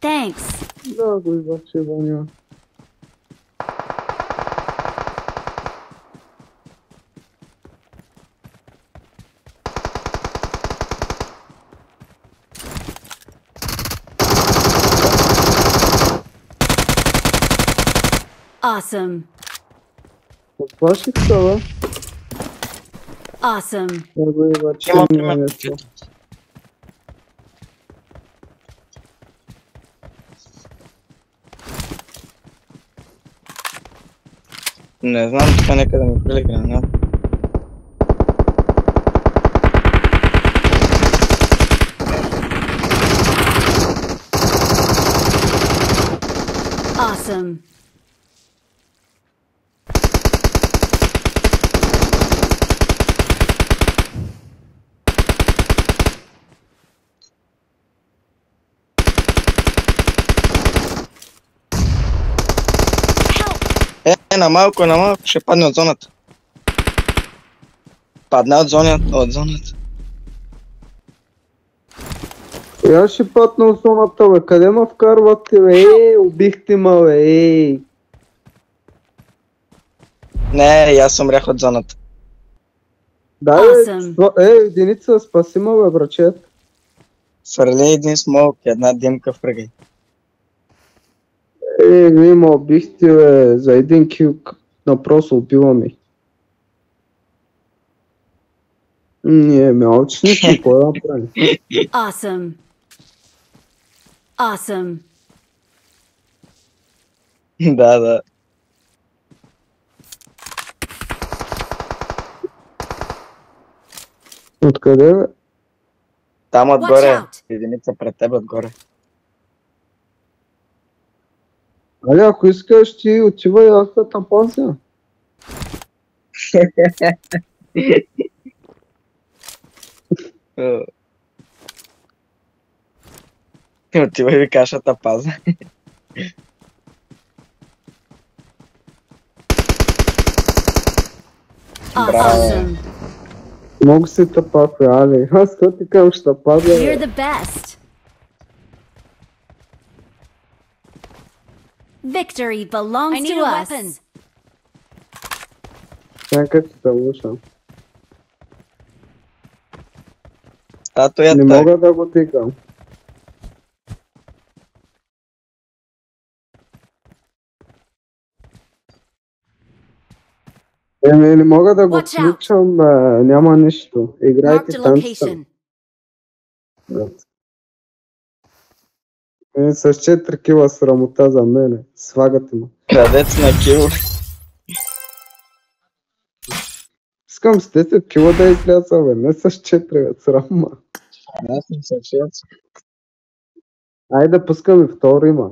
Thanks. Да, го излъчи вълня. Awesome. Отплаших се, бе. Awesome. Да го излъчи Има на нещо. пример. Не знам, тук някъде ми хвили гранат. Awesome. На малко, ще падне от зоната. Падна от зоната. Аз ще пътна от зоната, бе. Къде ме вкарвате, бе? Убихте ме, бе. Не, аз умрях от зоната. Да, Awesome. единица, спаси ме, бе, брачет. Свърли един смолк, една димка впръгай. Вие ме убихте, бе. За един кил напросто убива ми. Не, мялчник, какво да направим? Awesome. Awesome. Да. Откъде, бе? Там Watch отгоре. out. Единица пред теб отгоре. Али, ако искаш, ти отивай аз да те пазя. Отивай ви кашата паза. Awesome. Много си те пазя, Али. Аз какво ти казвам, ще те пазя, You're бе. the best. Victory belongs to us. Чакай, че те лушам. Статуята. Не мога да го тикам. Не мога да го Watch out. включам, няма нищо. Играйте Marked a танцата. location. С 4 кила срамота за мене. Свагате ме. Крадец на кил. Искам с 10 кила да изляза, бе. Не с 4, бе. Срама. Аз съм съвсем. Айде, пускаме втори, ма.